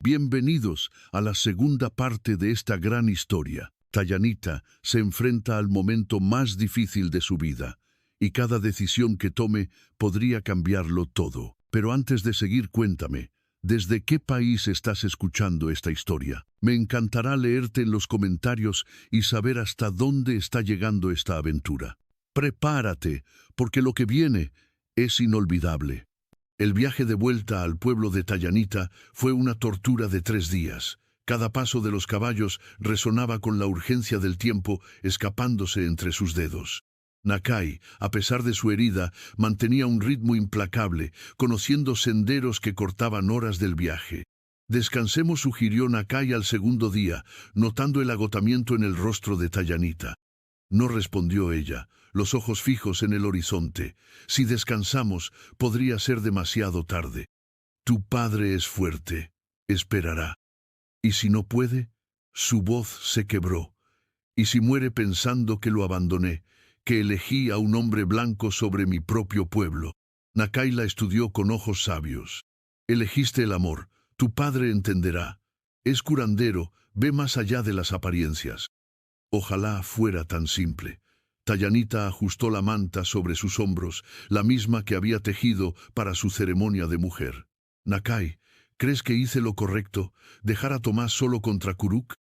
Bienvenidos a la segunda parte de esta gran historia. Tayanita se enfrenta al momento más difícil de su vida, y cada decisión que tome podría cambiarlo todo. Pero antes de seguir, cuéntame, ¿desde qué país estás escuchando esta historia? Me encantará leerte en los comentarios y saber hasta dónde está llegando esta aventura. Prepárate, porque lo que viene es inolvidable. El viaje de vuelta al pueblo de Tayanita fue una tortura de 3 días. Cada paso de los caballos resonaba con la urgencia del tiempo escapándose entre sus dedos. Nakai, a pesar de su herida, mantenía un ritmo implacable, conociendo senderos que cortaban horas del viaje. Descansemos, sugirió Nakai al segundo día, notando el agotamiento en el rostro de Tayanita. No respondió ella, los ojos fijos en el horizonte. Si descansamos, podría ser demasiado tarde. Tu padre es fuerte, esperará. ¿Y si no puede? Su voz se quebró. ¿Y si muere pensando que lo abandoné, que elegí a un hombre blanco sobre mi propio pueblo? Nakai la estudió con ojos sabios. Elegiste el amor, tu padre entenderá. Es curandero, ve más allá de las apariencias. Ojalá fuera tan simple. Tayanita ajustó la manta sobre sus hombros, la misma que había tejido para su ceremonia de mujer. Nakai, ¿crees que hice lo correcto, dejar a Tomás solo contra Kuruk?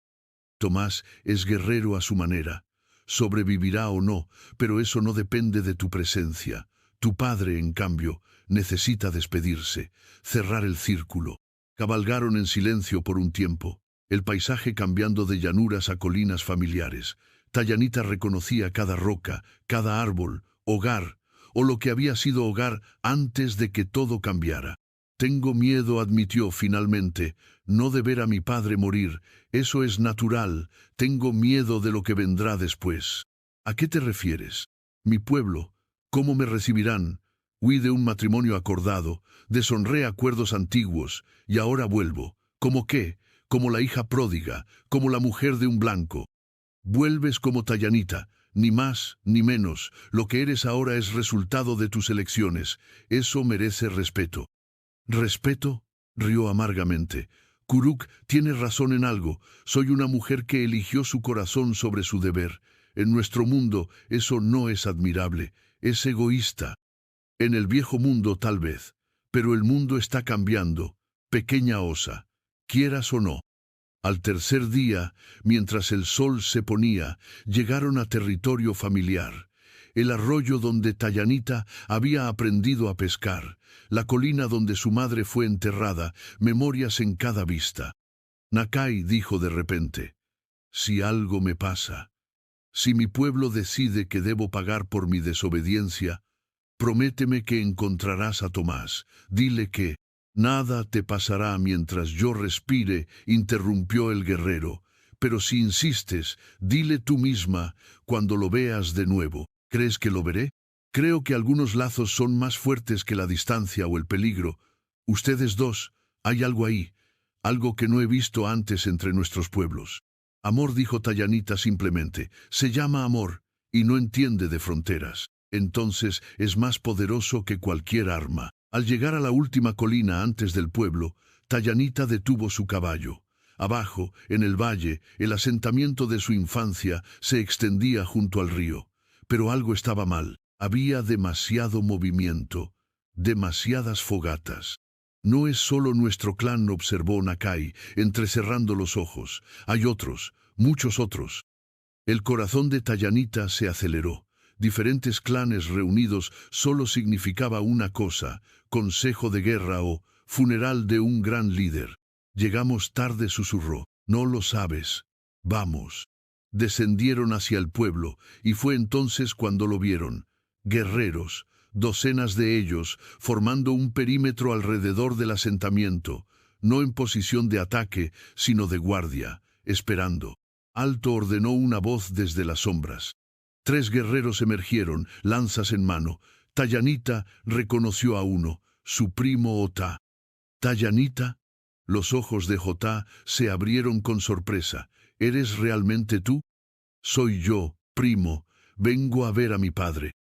Tomás es guerrero a su manera. Sobrevivirá o no, pero eso no depende de tu presencia. Tu padre, en cambio, necesita despedirse, cerrar el círculo. Cabalgaron en silencio por un tiempo, el paisaje cambiando de llanuras a colinas familiares. Tayanita reconocía cada roca, cada árbol, hogar, o lo que había sido hogar antes de que todo cambiara. Tengo miedo, admitió finalmente, no de ver a mi padre morir. Eso es natural. Tengo miedo de lo que vendrá después. ¿A qué te refieres? Mi pueblo, ¿cómo me recibirán? Huí de un matrimonio acordado, deshonré acuerdos antiguos, y ahora vuelvo. ¿Cómo qué? Como la hija pródiga, como la mujer de un blanco. Vuelves como Tayanita, ni más ni menos. Lo que eres ahora es resultado de tus elecciones. Eso merece respeto. ¿Respeto? Rió amargamente. Kuruk tiene razón en algo. Soy una mujer que eligió su corazón sobre su deber. En nuestro mundo eso no es admirable, es egoísta. En el viejo mundo tal vez, pero el mundo está cambiando. Pequeña osa, quieras o no. Al tercer día, mientras el sol se ponía, llegaron a territorio familiar. El arroyo donde Tayanita había aprendido a pescar, la colina donde su madre fue enterrada, memorias en cada vista. Nakai dijo de repente, si algo me pasa, si mi pueblo decide que debo pagar por mi desobediencia, prométeme que encontrarás a Tomás. Dile que nada te pasará mientras yo respire, interrumpió el guerrero. Pero si insistes, dile tú misma cuando lo veas de nuevo. ¿Crees que lo veré? Creo que algunos lazos son más fuertes que la distancia o el peligro. Ustedes dos, hay algo ahí, algo que no he visto antes entre nuestros pueblos. Amor, dijo Tayanita simplemente, se llama amor y no entiende de fronteras. Entonces es más poderoso que cualquier arma. Al llegar a la última colina antes del pueblo, Tayanita detuvo su caballo. Abajo, en el valle, el asentamiento de su infancia se extendía junto al río. Pero algo estaba mal. Había demasiado movimiento, demasiadas fogatas. No es solo nuestro clan, observó Nakai, entrecerrando los ojos. Hay otros, muchos otros. El corazón de Tayanita se aceleró. Diferentes clanes reunidos solo significaba una cosa, consejo de guerra o funeral de un gran líder. Llegamos tarde, susurró. No lo sabes. Vamos. Descendieron hacia el pueblo, y fue entonces cuando lo vieron. Guerreros, docenas de ellos, formando un perímetro alrededor del asentamiento, no en posición de ataque, sino de guardia, esperando. Alto, ordenó una voz desde las sombras. 3 guerreros emergieron, lanzas en mano. Tayanita reconoció a uno, su primo Ota. ¿Tayanita? Los ojos de Jotá se abrieron con sorpresa. ¿Eres realmente tú? Soy yo, primo. Vengo a ver a mi padre.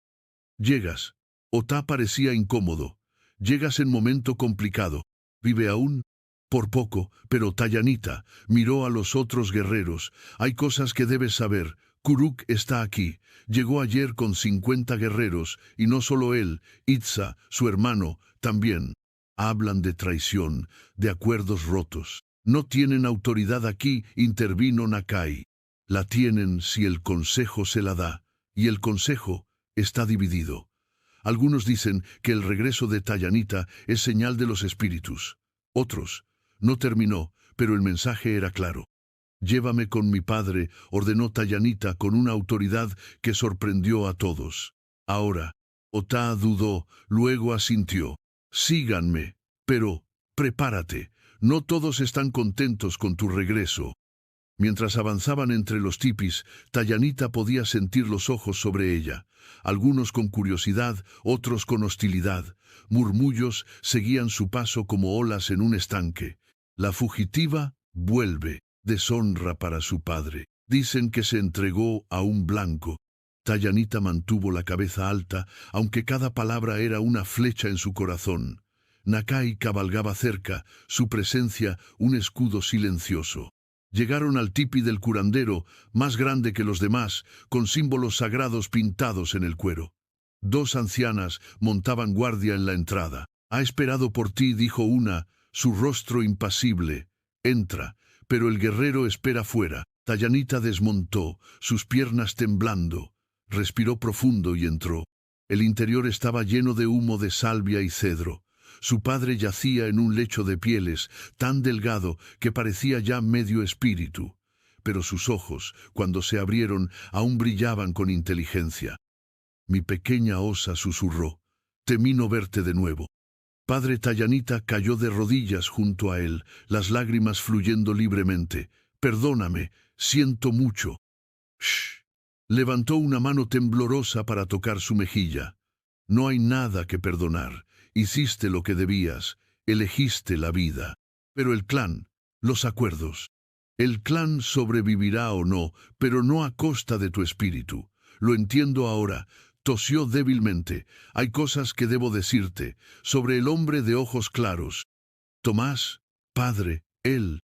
Llegas. Ota parecía incómodo. Llegas en momento complicado. ¿Vive aún? Por poco, pero Tayanita miró a los otros guerreros. Hay cosas que debes saber. Kuruk está aquí. Llegó ayer con 50 guerreros, y no solo él, Itza, su hermano, también. Hablan de traición, de acuerdos rotos. No tienen autoridad aquí, intervino Nakai. La tienen si el consejo se la da, y el consejo está dividido. Algunos dicen que el regreso de Tayanita es señal de los espíritus. Otros, no terminó, pero el mensaje era claro. Llévame con mi padre, ordenó Tayanita con una autoridad que sorprendió a todos. Ahora, Ota dudó, luego asintió. Síganme, pero prepárate, no todos están contentos con tu regreso. Mientras avanzaban entre los tipis, Tayanita podía sentir los ojos sobre ella. Algunos con curiosidad, otros con hostilidad. Murmullos seguían su paso como olas en un estanque. La fugitiva vuelve, deshonra para su padre. Dicen que se entregó a un blanco. Tayanita mantuvo la cabeza alta, aunque cada palabra era una flecha en su corazón. Nakai cabalgaba cerca, su presencia un escudo silencioso. Llegaron al tipi del curandero, más grande que los demás, con símbolos sagrados pintados en el cuero. 2 ancianas montaban guardia en la entrada. Ha esperado por ti, dijo una, su rostro impasible. Entra, pero el guerrero espera fuera. Tayanita desmontó, sus piernas temblando. Respiró profundo y entró. El interior estaba lleno de humo de salvia y cedro. Su padre yacía en un lecho de pieles, tan delgado que parecía ya medio espíritu. Pero sus ojos, cuando se abrieron, aún brillaban con inteligencia. Mi pequeña osa, susurró. Temí no verte de nuevo. Padre Tayanita cayó de rodillas junto a él, las lágrimas fluyendo libremente. Perdóname, siento mucho. Shh. Levantó una mano temblorosa para tocar su mejilla. No hay nada que perdonar. Hiciste lo que debías, elegiste la vida. Pero el clan, los acuerdos. El clan sobrevivirá o no, pero no a costa de tu espíritu. Lo entiendo ahora. Tosió débilmente. Hay cosas que debo decirte, sobre el hombre de ojos claros. Tomás, padre, él.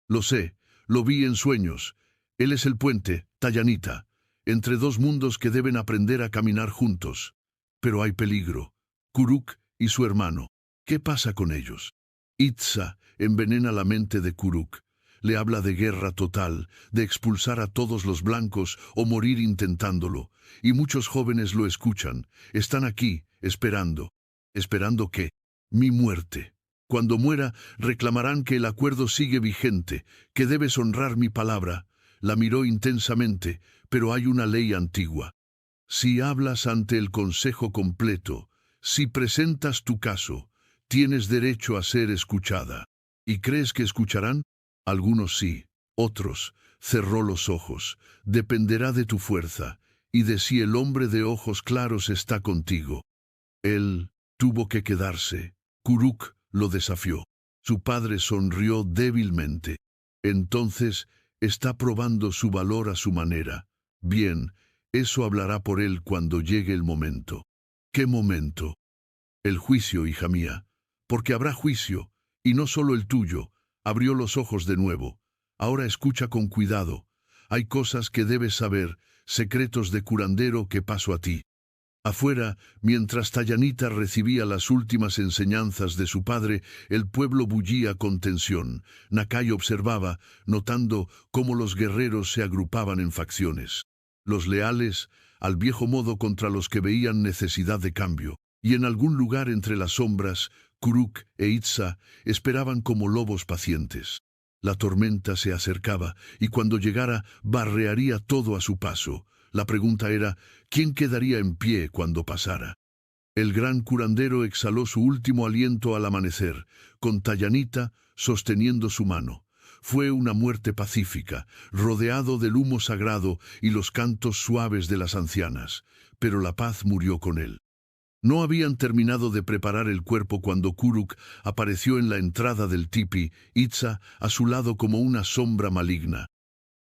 Lo sé, lo vi en sueños. Él es el puente, Tayanita, entre 2 mundos que deben aprender a caminar juntos. Pero hay peligro. Kuruk y su hermano. ¿Qué pasa con ellos? Itza envenena la mente de Kuruk. Le habla de guerra total, de expulsar a todos los blancos o morir intentándolo. Y muchos jóvenes lo escuchan. Están aquí, esperando. ¿Esperando qué? Mi muerte. Cuando muera, reclamarán que el acuerdo sigue vigente, que debes honrar mi palabra. La miró intensamente, pero hay una ley antigua. Si hablas ante el consejo completo, si presentas tu caso, tienes derecho a ser escuchada. ¿Y crees que escucharán? Algunos sí, otros. Cerró los ojos. Dependerá de tu fuerza, y de si el hombre de ojos claros está contigo. Él tuvo que quedarse. Kuruk lo desafió. Su padre sonrió débilmente. Entonces, está probando su valor a su manera. Bien, eso hablará por él cuando llegue el momento. ¿Qué momento? El juicio, hija mía. Porque habrá juicio, y no solo el tuyo. Abrió los ojos de nuevo. Ahora escucha con cuidado. Hay cosas que debes saber, secretos de curandero que paso a ti. Afuera, mientras Tayanita recibía las últimas enseñanzas de su padre, el pueblo bullía con tensión. Nakai observaba, notando cómo los guerreros se agrupaban en facciones. Los leales, al viejo modo contra los que veían necesidad de cambio. Y en algún lugar entre las sombras, Kuruk e Itza esperaban como lobos pacientes. La tormenta se acercaba, y cuando llegara, barrearía todo a su paso. La pregunta era, ¿quién quedaría en pie cuando pasara? El gran curandero exhaló su último aliento al amanecer, con Tayanita sosteniendo su mano. Fue una muerte pacífica, rodeado del humo sagrado y los cantos suaves de las ancianas, pero la paz murió con él. No habían terminado de preparar el cuerpo cuando Kuruk apareció en la entrada del tipi, Itza a su lado como una sombra maligna.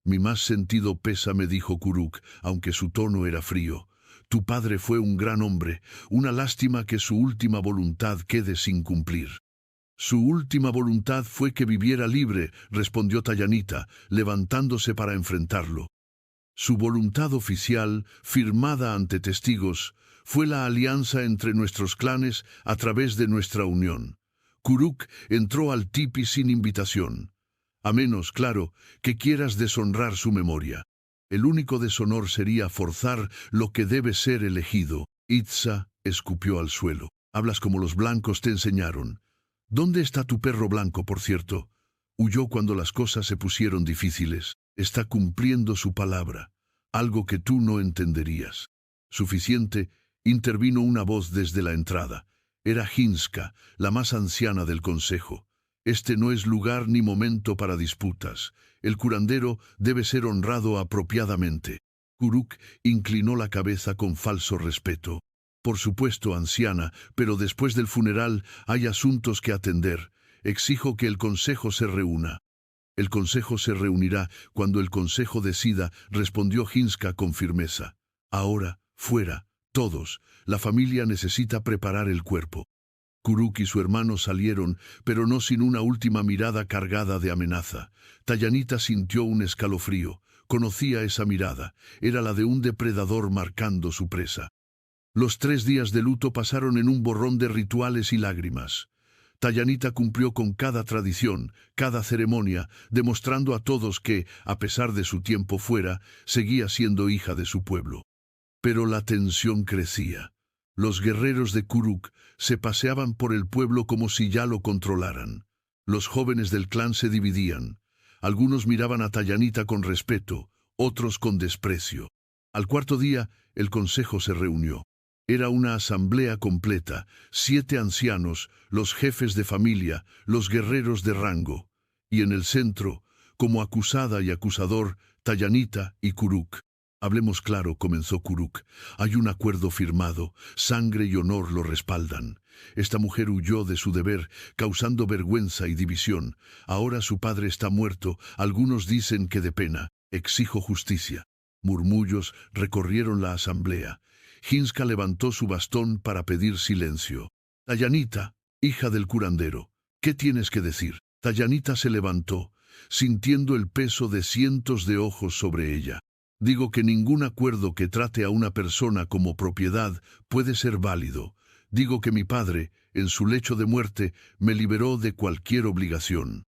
Mi más sentido pésame, dijo Kuruk, aunque su tono era frío. Tu padre fue un gran hombre, una lástima que su última voluntad quede sin cumplir. Su última voluntad fue que viviera libre, respondió Tayanita, levantándose para enfrentarlo. Su voluntad oficial, firmada ante testigos, fue la alianza entre nuestros clanes a través de nuestra unión. Kuruk entró al tipi sin invitación. A menos, claro, que quieras deshonrar su memoria. El único deshonor sería forzar lo que debe ser elegido. Itza escupió al suelo. Hablas como los blancos te enseñaron. ¿Dónde está tu perro blanco, por cierto? Huyó cuando las cosas se pusieron difíciles. Está cumpliendo su palabra, algo que tú no entenderías. Suficiente, intervino una voz desde la entrada. Era Hinska, la más anciana del consejo. Este no es lugar ni momento para disputas. El curandero debe ser honrado apropiadamente. Kuruk inclinó la cabeza con falso respeto. Por supuesto, anciana, pero después del funeral hay asuntos que atender. Exijo que el consejo se reúna. El consejo se reunirá cuando el consejo decida, respondió Hinska con firmeza. Ahora, fuera, todos. La familia necesita preparar el cuerpo. Kuruk y su hermano salieron, pero no sin una última mirada cargada de amenaza. Tayanita sintió un escalofrío. Conocía esa mirada. Era la de un depredador marcando su presa. Los 3 días de luto pasaron en un borrón de rituales y lágrimas. Tayanita cumplió con cada tradición, cada ceremonia, demostrando a todos que, a pesar de su tiempo fuera, seguía siendo hija de su pueblo. Pero la tensión crecía. Los guerreros de Kuruk se paseaban por el pueblo como si ya lo controlaran. Los jóvenes del clan se dividían. Algunos miraban a Tayanita con respeto, otros con desprecio. Al 4.º día, el consejo se reunió. Era una asamblea completa, 7 ancianos, los jefes de familia, los guerreros de rango. Y en el centro, como acusada y acusador, Tayanita y Kuruk. Hablemos claro, comenzó Kuruk. Hay un acuerdo firmado, sangre y honor lo respaldan. Esta mujer huyó de su deber, causando vergüenza y división. Ahora su padre está muerto, algunos dicen que de pena. Exijo justicia. Murmullos recorrieron la asamblea. Hinska levantó su bastón para pedir silencio. Tayanita, hija del curandero, ¿qué tienes que decir? Tayanita se levantó, sintiendo el peso de cientos de ojos sobre ella. Digo que ningún acuerdo que trate a una persona como propiedad puede ser válido. Digo que mi padre, en su lecho de muerte, me liberó de cualquier obligación.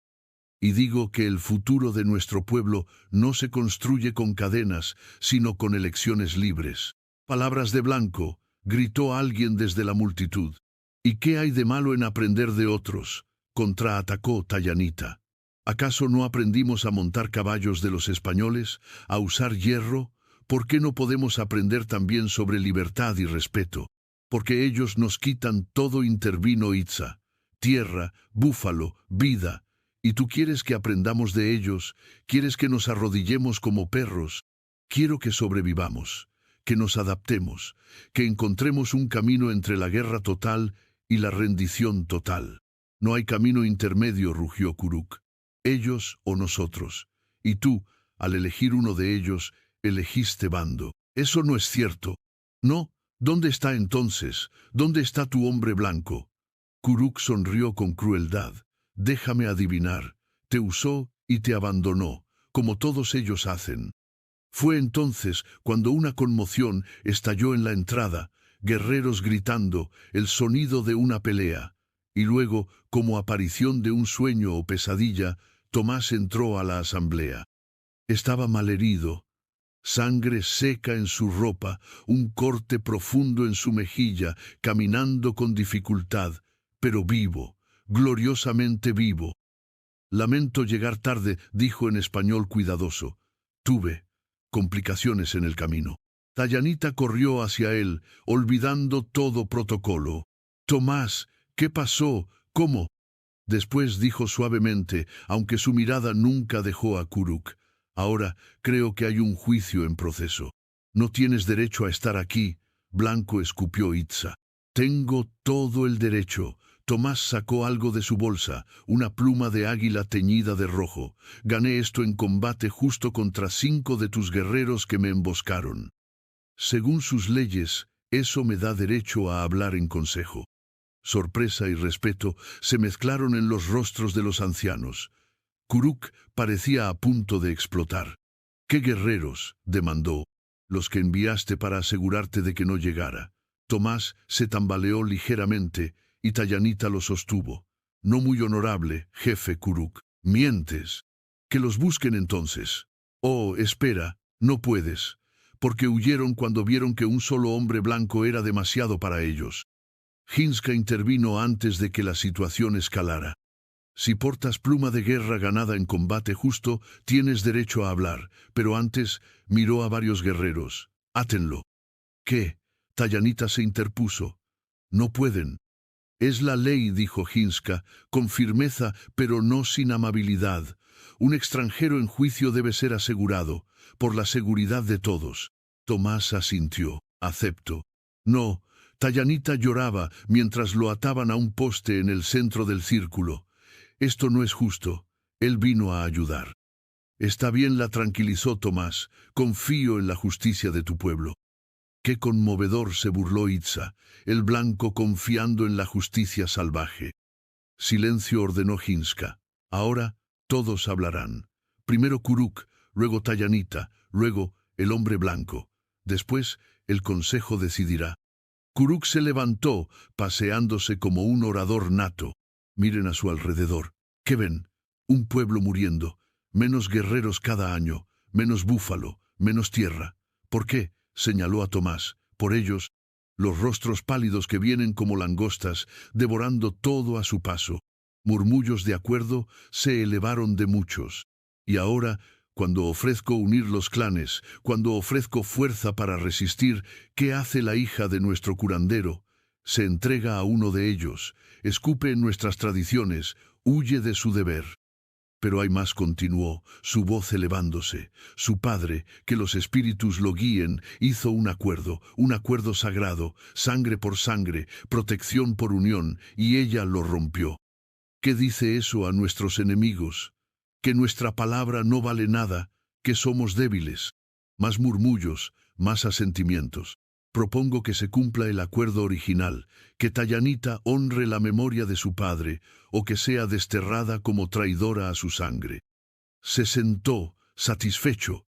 Y digo que el futuro de nuestro pueblo no se construye con cadenas, sino con elecciones libres. Palabras de blanco, gritó alguien desde la multitud. ¿Y qué hay de malo en aprender de otros? Contraatacó Tayanita. ¿Acaso no aprendimos a montar caballos de los españoles, a usar hierro? ¿Por qué no podemos aprender también sobre libertad y respeto? Porque ellos nos quitan todo, intervino Itza. Tierra, búfalo, vida. ¿Y tú quieres que aprendamos de ellos? ¿Quieres que nos arrodillemos como perros? Quiero que sobrevivamos, que nos adaptemos, que encontremos un camino entre la guerra total y la rendición total. No hay camino intermedio, rugió Kuruk. Ellos o nosotros. Y tú, al elegir uno de ellos, elegiste bando. Eso no es cierto. No, ¿dónde está entonces? ¿Dónde está tu hombre blanco? Kuruk sonrió con crueldad. Déjame adivinar. Te usó y te abandonó, como todos ellos hacen. Fue entonces cuando una conmoción estalló en la entrada, guerreros gritando, el sonido de una pelea. Y luego, como aparición de un sueño o pesadilla, Tomás entró a la asamblea. Estaba malherido, sangre seca en su ropa, un corte profundo en su mejilla, caminando con dificultad, pero vivo, gloriosamente vivo. Lamento llegar tarde, dijo en español cuidadoso. Tuve complicaciones en el camino. Tayanita corrió hacia él, olvidando todo protocolo. Tomás, ¿qué pasó? ¿Cómo? Después dijo suavemente, aunque su mirada nunca dejó a Kuruk. Ahora creo que hay un juicio en proceso. No tienes derecho a estar aquí, Blanco, escupió Itza. Tengo todo el derecho. Tomás sacó algo de su bolsa, una pluma de águila teñida de rojo. Gané esto en combate justo contra 5 de tus guerreros que me emboscaron. Según sus leyes, eso me da derecho a hablar en consejo. Sorpresa y respeto se mezclaron en los rostros de los ancianos. Kuruk parecía a punto de explotar. —¿Qué guerreros? —demandó. —Los que enviaste para asegurarte de que no llegara. Tomás se tambaleó ligeramente y Tayanita lo sostuvo. —No muy honorable, jefe Kuruk. —Mientes. —Que los busquen entonces. —Oh, espera, no puedes. Porque huyeron cuando vieron que un solo hombre blanco era demasiado para ellos. Hinska intervino antes de que la situación escalara. Si portas pluma de guerra ganada en combate justo, tienes derecho a hablar, pero antes miró a varios guerreros. —Átenlo. —¿Qué? Tayanita se interpuso. —No pueden. —Es la ley —dijo Hinska, con firmeza, pero no sin amabilidad. Un extranjero en juicio debe ser asegurado, por la seguridad de todos. Tomás asintió. —Acepto. —No. Tayanita lloraba mientras lo ataban a un poste en el centro del círculo. —Esto no es justo. Él vino a ayudar. —Está bien —la tranquilizó Tomás—. Confío en la justicia de tu pueblo. Qué conmovedor, se burló Itza, el blanco confiando en la justicia salvaje. Silencio, ordenó Hinska. Ahora todos hablarán. Primero Kuruk, luego Tayanita, luego el hombre blanco. Después el consejo decidirá. Kuruk se levantó, paseándose como un orador nato. Miren a su alrededor. ¿Qué ven? Un pueblo muriendo. Menos guerreros cada año. Menos búfalo. Menos tierra. ¿Por qué? Señaló a Tomás. Por ellos, los rostros pálidos que vienen como langostas, devorando todo a su paso. Murmullos de acuerdo se elevaron de muchos. Y ahora, cuando ofrezco unir los clanes, cuando ofrezco fuerza para resistir, ¿qué hace la hija de nuestro curandero? Se entrega a uno de ellos, escupe en nuestras tradiciones, huye de su deber. Pero hay más, continuó, su voz elevándose. Su padre, que los espíritus lo guíen, hizo un acuerdo sagrado, sangre por sangre, protección por unión, y ella lo rompió. ¿Qué dice eso a nuestros enemigos? Que nuestra palabra no vale nada, que somos débiles. Más murmullos, más asentimientos. Propongo que se cumpla el acuerdo original, que Tayanita honre la memoria de su padre, o que sea desterrada como traidora a su sangre. Se sentó, satisfecho.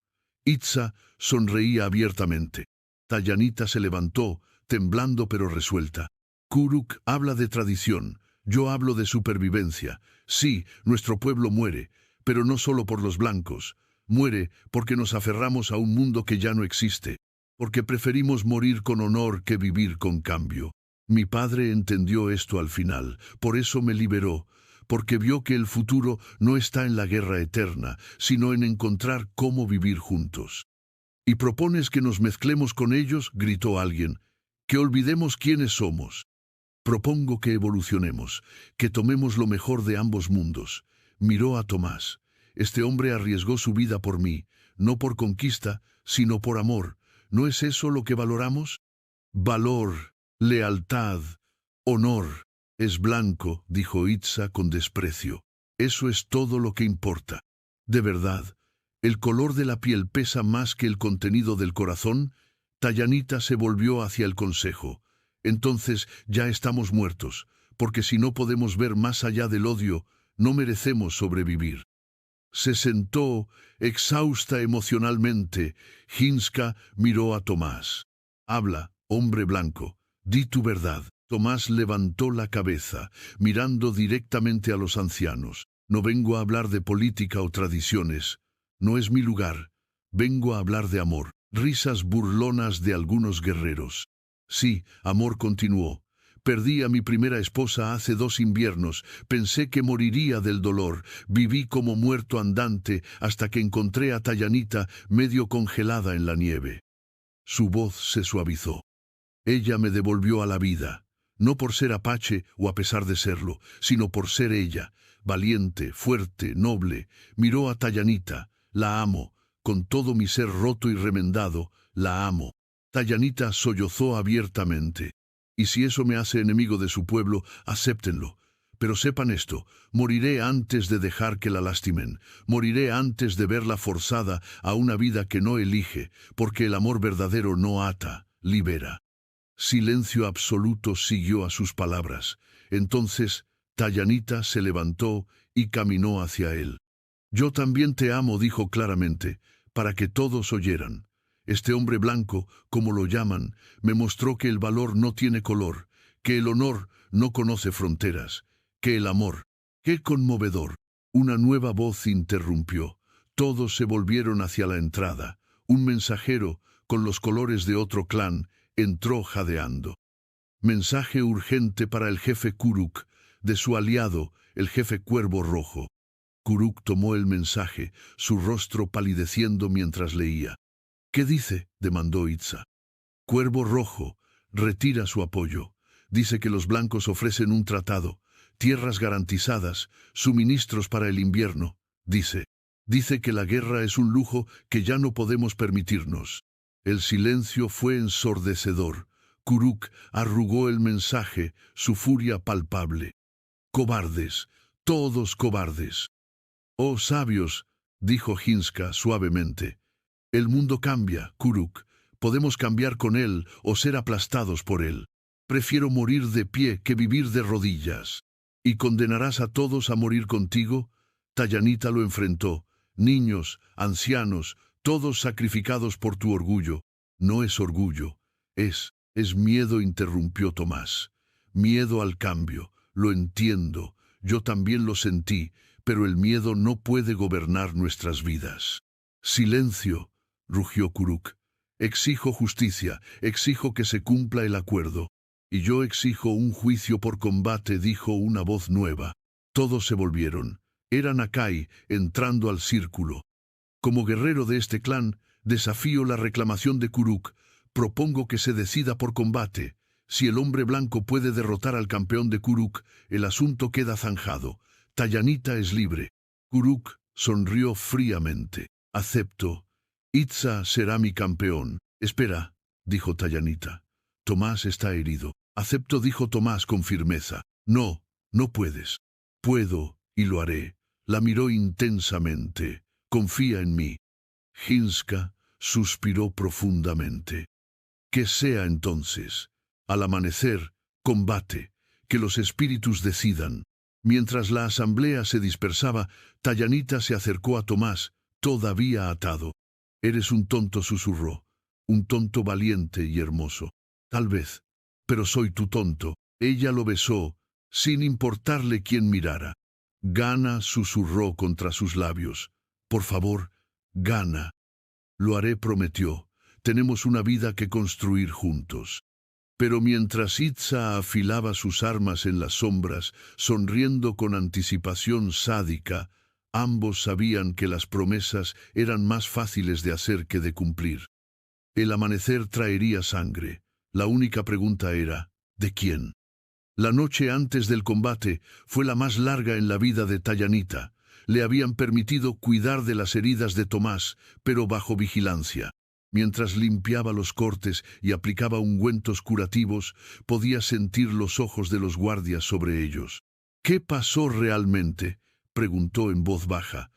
Itza sonreía abiertamente. Tayanita se levantó, temblando pero resuelta. Kuruk habla de tradición, yo hablo de supervivencia. Sí, nuestro pueblo muere, pero no solo por los blancos. Muere porque nos aferramos a un mundo que ya no existe. Porque preferimos morir con honor que vivir con cambio. Mi padre entendió esto al final, por eso me liberó, porque vio que el futuro no está en la guerra eterna, sino en encontrar cómo vivir juntos. —¿Y propones que nos mezclemos con ellos? —gritó alguien—, que olvidemos quiénes somos. Propongo que evolucionemos, que tomemos lo mejor de ambos mundos. Miró a Tomás. Este hombre arriesgó su vida por mí, no por conquista, sino por amor. ¿No es eso lo que valoramos? Valor, lealtad, honor. Es blanco, dijo Itza con desprecio. Eso es todo lo que importa. De verdad, ¿el color de la piel pesa más que el contenido del corazón? Tayanita se volvió hacia el consejo. Entonces ya estamos muertos, porque si no podemos ver más allá del odio, no merecemos sobrevivir. Se sentó, exhausta emocionalmente. Hinska miró a Tomás. Habla, hombre blanco, di tu verdad. Tomás levantó la cabeza, mirando directamente a los ancianos. No vengo a hablar de política o tradiciones. No es mi lugar. Vengo a hablar de amor. Risas burlonas de algunos guerreros. Sí, amor, continuó. Perdí a mi primera esposa hace 2 inviernos, pensé que moriría del dolor, viví como muerto andante hasta que encontré a Tayanita medio congelada en la nieve. Su voz se suavizó. Ella me devolvió a la vida, no por ser apache o a pesar de serlo, sino por ser ella, valiente, fuerte, noble. Miró a Tayanita, la amo, con todo mi ser roto y remendado, la amo. Tayanita sollozó abiertamente. Y si eso me hace enemigo de su pueblo, acéptenlo. Pero sepan esto, moriré antes de dejar que la lastimen, moriré antes de verla forzada a una vida que no elige, porque el amor verdadero no ata, libera. Silencio absoluto siguió a sus palabras. Entonces Tayanita se levantó y caminó hacia él. «Yo también te amo», dijo claramente, para que todos oyeran. Este hombre blanco, como lo llaman, me mostró que el valor no tiene color, que el honor no conoce fronteras, que el amor. ¡Qué conmovedor! Una nueva voz interrumpió. Todos se volvieron hacia la entrada. Un mensajero, con los colores de otro clan, entró jadeando. Mensaje urgente para el jefe Kuruk, de su aliado, el jefe Cuervo Rojo. Kuruk tomó el mensaje, su rostro palideciendo mientras leía. «¿Qué dice?», demandó Itza. «Cuervo Rojo retira su apoyo. Dice que los blancos ofrecen un tratado, tierras garantizadas, suministros para el invierno. Dice que la guerra es un lujo que ya no podemos permitirnos». El silencio fue ensordecedor. Kuruk arrugó el mensaje, su furia palpable. «Cobardes, todos cobardes». «Oh sabios», dijo Hinska suavemente. «El mundo cambia, Kuruk. Podemos cambiar con él o ser aplastados por él. Prefiero morir de pie que vivir de rodillas». «¿Y condenarás a todos a morir contigo?». Tayanita lo enfrentó. «Niños, ancianos, todos sacrificados por tu orgullo». «No es orgullo, es miedo», interrumpió Tomás. «Miedo al cambio, lo entiendo, yo también lo sentí, pero el miedo no puede gobernar nuestras vidas». «Silencio», rugió Kuruk. «Exijo justicia, exijo que se cumpla el acuerdo». «Y yo exijo un juicio por combate», dijo una voz nueva. Todos se volvieron. Era Nakai, entrando al círculo. «Como guerrero de este clan, desafío la reclamación de Kuruk. Propongo que se decida por combate. Si el hombre blanco puede derrotar al campeón de Kuruk, el asunto queda zanjado. Tayanita es libre». Kuruk sonrió fríamente. «Acepto. Itza será mi campeón». «Espera», dijo Tayanita. «Tomás está herido». «Acepto», dijo Tomás con firmeza. «No, no puedes». «Puedo, y lo haré». La miró intensamente. «Confía en mí». Hinska suspiró profundamente. «Que sea entonces. Al amanecer, combate. Que los espíritus decidan». Mientras la asamblea se dispersaba, Tayanita se acercó a Tomás, todavía atado. «Eres un tonto», susurró. «Un tonto valiente y hermoso. Tal vez. Pero soy tu tonto». Ella lo besó, sin importarle quién mirara. «Gana», susurró contra sus labios. «Por favor, gana». «Lo haré», prometió. «Tenemos una vida que construir juntos». Pero mientras Itza afilaba sus armas en las sombras, sonriendo con anticipación sádica, ambos sabían que las promesas eran más fáciles de hacer que de cumplir. El amanecer traería sangre. La única pregunta era, ¿de quién? La noche antes del combate fue la más larga en la vida de Tayanita. Le habían permitido cuidar de las heridas de Tomás, pero bajo vigilancia. Mientras limpiaba los cortes y aplicaba ungüentos curativos, podía sentir los ojos de los guardias sobre ellos. «¿Qué pasó realmente?», preguntó en voz baja.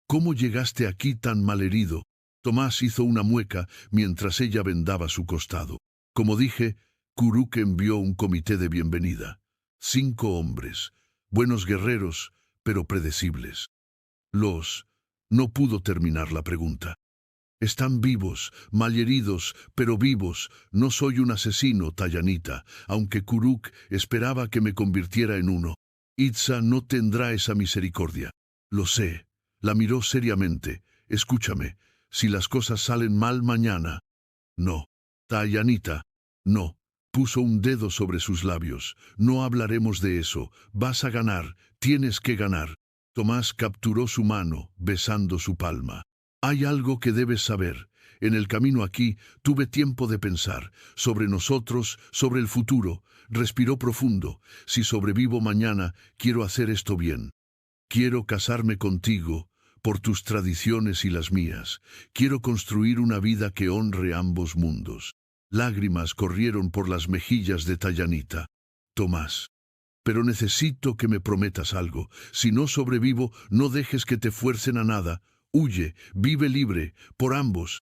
«¿Cómo llegaste aquí tan malherido?». Tomás hizo una mueca mientras ella vendaba su costado. «Como dije, Kuruk envió un comité de bienvenida. 5 hombres, buenos guerreros, pero predecibles. No pudo terminar la pregunta. «Están vivos, malheridos, pero vivos. No soy un asesino, Tayanita, aunque Kuruk esperaba que me convirtiera en uno. Itza no tendrá esa misericordia». «Lo sé». La miró seriamente. «Escúchame, si las cosas salen mal mañana». «No». «Tayanita». «No». Puso un dedo sobre sus labios. «No hablaremos de eso. Vas a ganar. Tienes que ganar». Tomás capturó su mano, besando su palma. «Hay algo que debes saber. En el camino aquí tuve tiempo de pensar sobre nosotros, sobre el futuro». Respiró profundo. «Si sobrevivo mañana, quiero hacer esto bien. Quiero casarme contigo, por tus tradiciones y las mías. Quiero construir una vida que honre ambos mundos». Lágrimas corrieron por las mejillas de Tayanita. «Tomás, pero necesito que me prometas algo. Si no sobrevivo, no dejes que te fuercen a nada. Huye, vive libre, por ambos».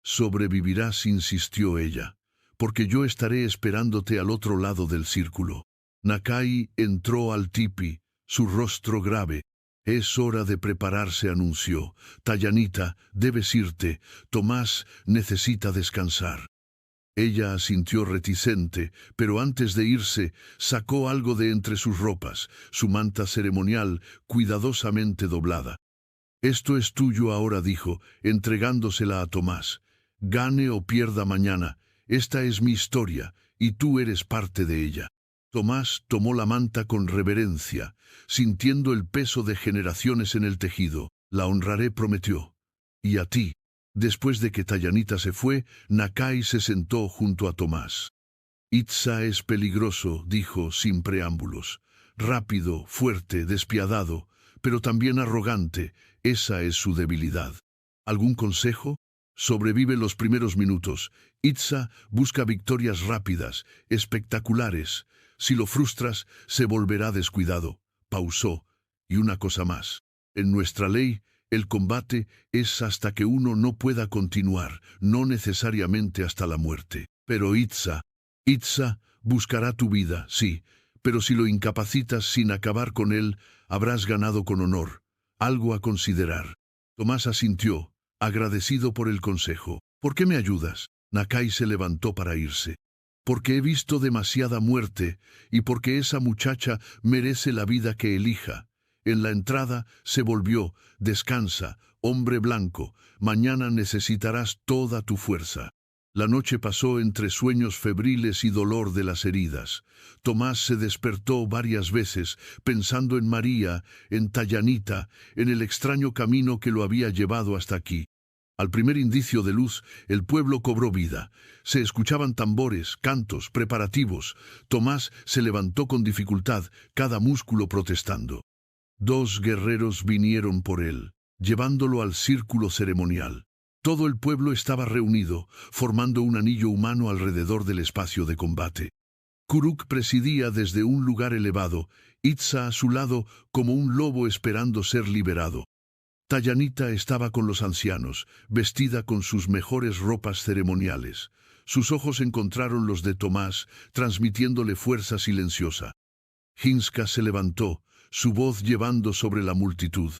«Sobrevivirás», insistió ella, «porque yo estaré esperándote al otro lado del círculo». Nakai entró al tipi, su rostro grave. «Es hora de prepararse», anunció. «Tayanita, debes irte. Tomás necesita descansar». Ella asintió reticente, pero antes de irse, sacó algo de entre sus ropas, su manta ceremonial, cuidadosamente doblada. «Esto es tuyo ahora», dijo, entregándosela a Tomás. «Gane o pierda mañana, esta es mi historia, y tú eres parte de ella». Tomás tomó la manta con reverencia, sintiendo el peso de generaciones en el tejido. «La honraré», prometió. «Y a ti». Después de que Tayanita se fue, Nakai se sentó junto a Tomás. «Itza es peligroso», dijo sin preámbulos. «Rápido, fuerte, despiadado, pero también arrogante. Esa es su debilidad. ¿Algún consejo?» «Sobrevive los primeros minutos. Itza busca victorias rápidas, espectaculares. Si lo frustras, se volverá descuidado». Pausó. «Y una cosa más. En nuestra ley, el combate es hasta que uno no pueda continuar, no necesariamente hasta la muerte. Pero Itza buscará tu vida, sí, pero si lo incapacitas sin acabar con él, habrás ganado con honor. Algo a considerar». Tomás asintió, agradecido por el consejo. «¿Por qué me ayudas?» Nakai se levantó para irse. «Porque he visto demasiada muerte, y porque esa muchacha merece la vida que elija». En la entrada se volvió: «Descansa, hombre blanco, mañana necesitarás toda tu fuerza». La noche pasó entre sueños febriles y dolor de las heridas. Tomás se despertó varias veces, pensando en María, en Tayanita, en el extraño camino que lo había llevado hasta aquí. Al primer indicio de luz, el pueblo cobró vida. Se escuchaban tambores, cantos, preparativos. Tomás se levantó con dificultad, cada músculo protestando. 2 guerreros vinieron por él, llevándolo al círculo ceremonial. Todo el pueblo estaba reunido, formando un anillo humano alrededor del espacio de combate. Kuruk presidía desde un lugar elevado, Itza a su lado como un lobo esperando ser liberado. Tayanita estaba con los ancianos, vestida con sus mejores ropas ceremoniales. Sus ojos encontraron los de Tomás, transmitiéndole fuerza silenciosa. Hinska se levantó, su voz llevando sobre la multitud.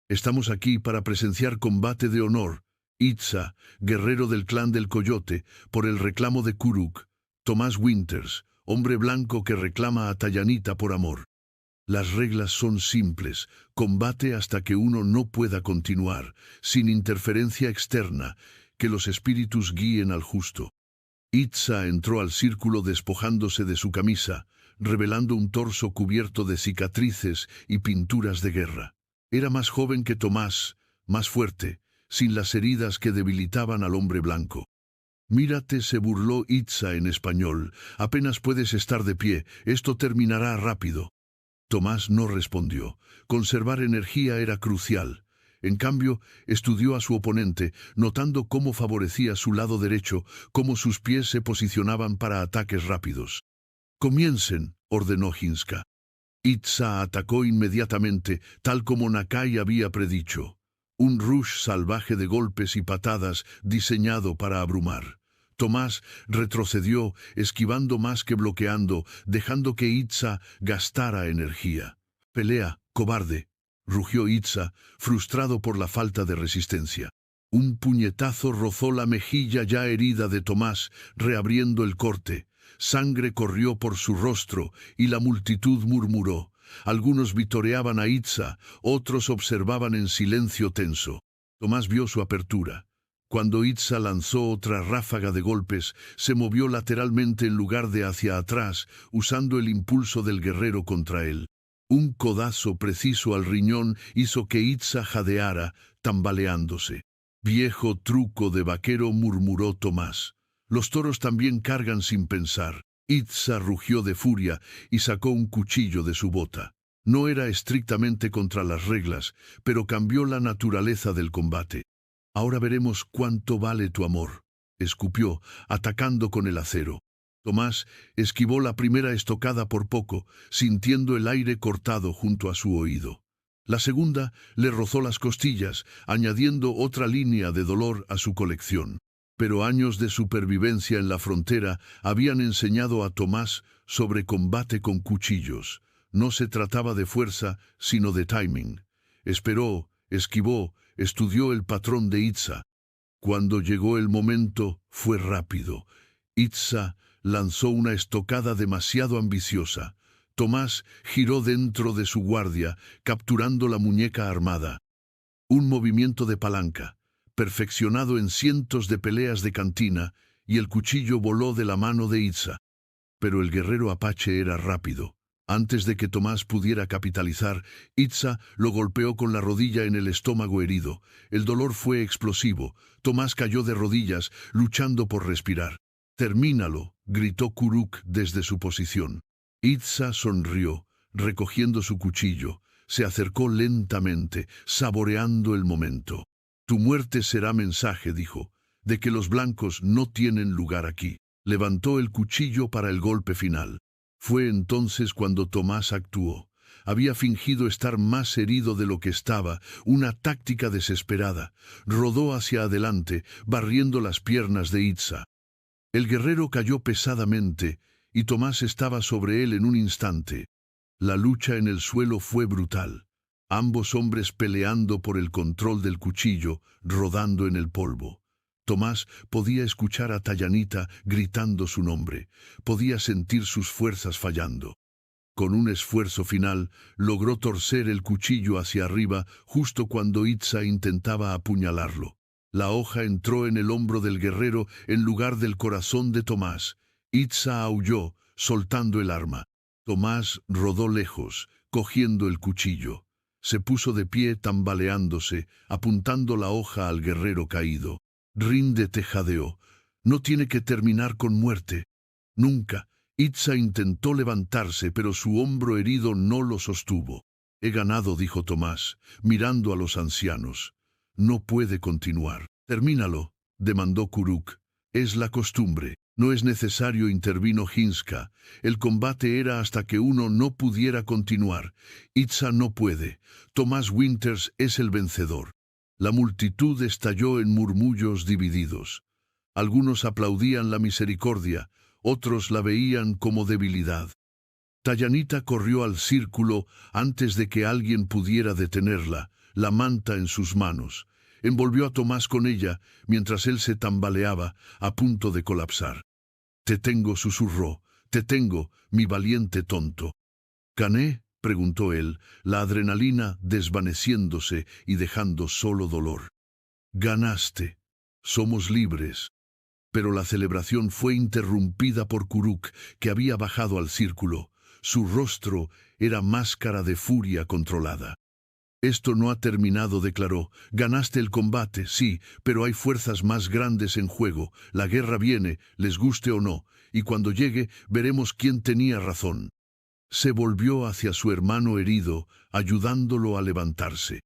«Estamos aquí para presenciar combate de honor. Itza, guerrero del clan del Coyote, por el reclamo de Kuruk. Tomás Winters, hombre blanco que reclama a Tayanita por amor. Las reglas son simples, combate hasta que uno no pueda continuar, sin interferencia externa, que los espíritus guíen al justo». Itza entró al círculo despojándose de su camisa, revelando un torso cubierto de cicatrices y pinturas de guerra. Era más joven que Tomás, más fuerte, sin las heridas que debilitaban al hombre blanco. «Mírate», se burló Itza en español, «apenas puedes estar de pie, esto terminará rápido». Tomás no respondió. Conservar energía era crucial. En cambio, estudió a su oponente, notando cómo favorecía su lado derecho, cómo sus pies se posicionaban para ataques rápidos. «Comiencen», ordenó Hinska. Itza atacó inmediatamente, tal como Nakai había predicho. Un rush salvaje de golpes y patadas diseñado para abrumar. Tomás retrocedió, esquivando más que bloqueando, dejando que Itza gastara energía. «Pelea, cobarde», rugió Itza, frustrado por la falta de resistencia. Un puñetazo rozó la mejilla ya herida de Tomás, reabriendo el corte. Sangre corrió por su rostro y la multitud murmuró. Algunos vitoreaban a Itza, otros observaban en silencio tenso. Tomás vio su apertura. Cuando Itza lanzó otra ráfaga de golpes, se movió lateralmente en lugar de hacia atrás, usando el impulso del guerrero contra él. Un codazo preciso al riñón hizo que Itza jadeara, tambaleándose. «Viejo truco de vaquero», murmuró Tomás. «Los toros también cargan sin pensar». Itza rugió de furia y sacó un cuchillo de su bota. No era estrictamente contra las reglas, pero cambió la naturaleza del combate. «Ahora veremos cuánto vale tu amor», escupió, atacando con el acero. Tomás esquivó la primera estocada por poco, sintiendo el aire cortado junto a su oído. La segunda le rozó las costillas, añadiendo otra línea de dolor a su colección. Pero años de supervivencia en la frontera habían enseñado a Tomás sobre combate con cuchillos. No se trataba de fuerza, sino de timing. Esperó, esquivó, estudió el patrón de Itza. Cuando llegó el momento, fue rápido. Itza lanzó una estocada demasiado ambiciosa. Tomás giró dentro de su guardia, capturando la muñeca armada. Un movimiento de palanca, perfeccionado en cientos de peleas de cantina, y el cuchillo voló de la mano de Itza. Pero el guerrero apache era rápido. Antes de que Tomás pudiera capitalizar, Itza lo golpeó con la rodilla en el estómago herido. El dolor fue explosivo. Tomás cayó de rodillas, luchando por respirar. «Termínalo», gritó Kuruk desde su posición. Itza sonrió, recogiendo su cuchillo. Se acercó lentamente, saboreando el momento. «Tu muerte será mensaje», dijo, «de que los blancos no tienen lugar aquí». Levantó el cuchillo para el golpe final. Fue entonces cuando Tomás actuó. Había fingido estar más herido de lo que estaba, una táctica desesperada. Rodó hacia adelante, barriendo las piernas de Itza. El guerrero cayó pesadamente, y Tomás estaba sobre él en un instante. La lucha en el suelo fue brutal. Ambos hombres peleando por el control del cuchillo, rodando en el polvo. Tomás podía escuchar a Tayanita gritando su nombre. Podía sentir sus fuerzas fallando. Con un esfuerzo final, logró torcer el cuchillo hacia arriba justo cuando Itza intentaba apuñalarlo. La hoja entró en el hombro del guerrero en lugar del corazón de Tomás. Itza aulló, soltando el arma. Tomás rodó lejos, cogiendo el cuchillo. Se puso de pie tambaleándose, apuntando la hoja al guerrero caído. «Ríndete», jadeó. «No tiene que terminar con muerte». Nunca. Itza intentó levantarse, pero su hombro herido no lo sostuvo. «He ganado», dijo Tomás, mirando a los ancianos. «No puede continuar». «Termínalo», demandó Kuruk. «Es la costumbre». «No es necesario», intervino Hinska. «El combate era hasta que uno no pudiera continuar. Itza no puede. Tomás Winters es el vencedor». La multitud estalló en murmullos divididos. Algunos aplaudían la misericordia, otros la veían como debilidad. Tayanita corrió al círculo antes de que alguien pudiera detenerla, la manta en sus manos. Envolvió a Tomás con ella, mientras él se tambaleaba, a punto de colapsar. «Te tengo», susurró, «te tengo, mi valiente tonto». «¿Gané?», preguntó él, la adrenalina desvaneciéndose y dejando solo dolor. «Ganaste. Somos libres». Pero la celebración fue interrumpida por Kuruk, que había bajado al círculo. Su rostro era máscara de furia controlada. «Esto no ha terminado», declaró. «Ganaste el combate, sí, pero hay fuerzas más grandes en juego. La guerra viene, les guste o no, y cuando llegue veremos quién tenía razón». Se volvió hacia su hermano herido, ayudándolo a levantarse.